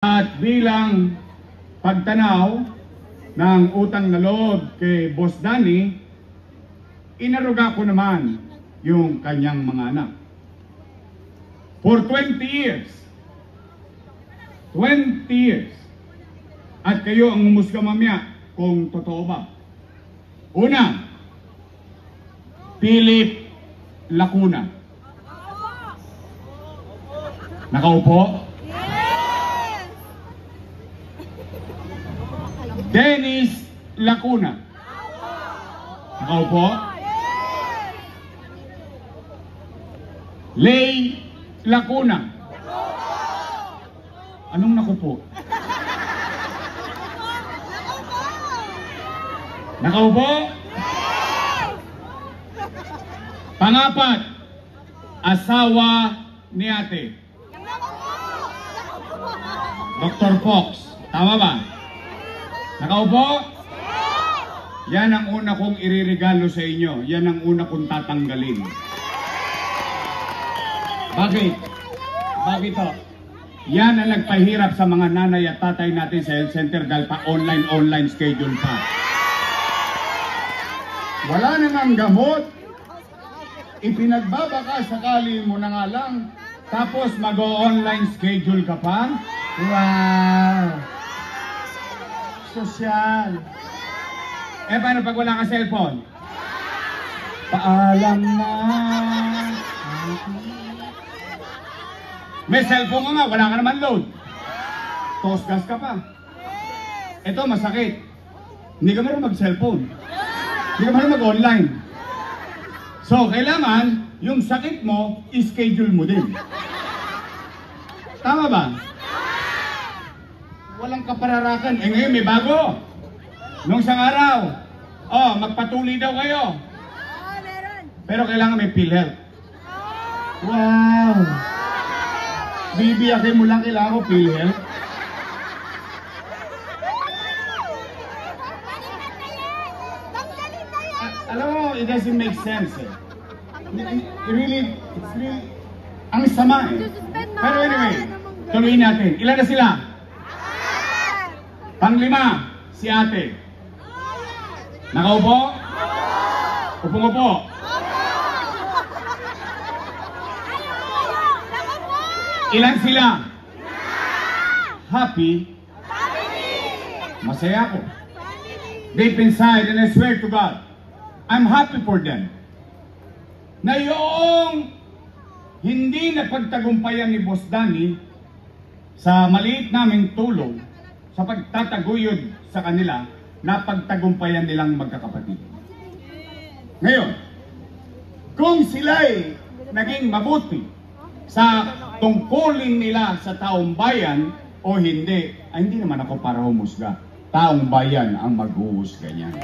At bilang pagtanaw ng utang na loob kay Boss Danny, inaruga ko naman yung kanyang mga anak. For 20 years. At kayo ang umusga mamaya kung totoo ba. Una, Philip Lacuna. Nakaupo? Dennis Lacuna. Nakaupo? Lay Lacuna. Anong nakupo? Nakaupo? Pangapat, asawa ni ate. Dr. Fox. Tama ba? Nakaupo? Yan ang una kong iririgalo sa inyo. Yan ang una kong tatanggalin. Bakit? Bakit to? Yan ang nagpahirap sa mga nanay at tatay natin sa health center dahil pa online schedule pa. Wala namang gamot. Ipinagbabaka sakali mo na nga lang. Tapos mag-online schedule ka pa? Wow! Sosyal. Eh, paano pag wala ka cellphone? Paalam na. May cellphone ka nga, wala ka naman load. Tosgas ka pa. Ito, masakit. Hindi ka marunong mag-cellphone. Hindi ka marunong mag-online. So, kailangan, yung sakit mo, i-schedule mo din. Tama ba? Walang kapararakan. Eh ngayon may bago. Nung isang araw, magpatuloy daw kayo. Meron. Pero kailangan may PhilHealth. Wow! Bibiyakin mo lang, kailangan ko PhilHealth. Alam mo, it doesn't make sense eh. It's really, ang sama eh. Pero anyway, tuloyin natin. Ilan na sila? Panglima, si ate. Nakaupo? Upong-upo? Ilan sila? Happy? Masaya ako. Deep inside, and I swear to God, I'm happy for them. Na yung hindi napagtagumpayan ni Boss Danny sa maliit naming tulong, sa pagtataguyod sa kanila, napagtagumpayan nilang magkakapatid. Ngayon, kung sila'y naging mabuti sa tungkulin nila sa taong bayan o hindi, ay hindi naman ako para humusga. Taong bayan ang maghuhusga niyan.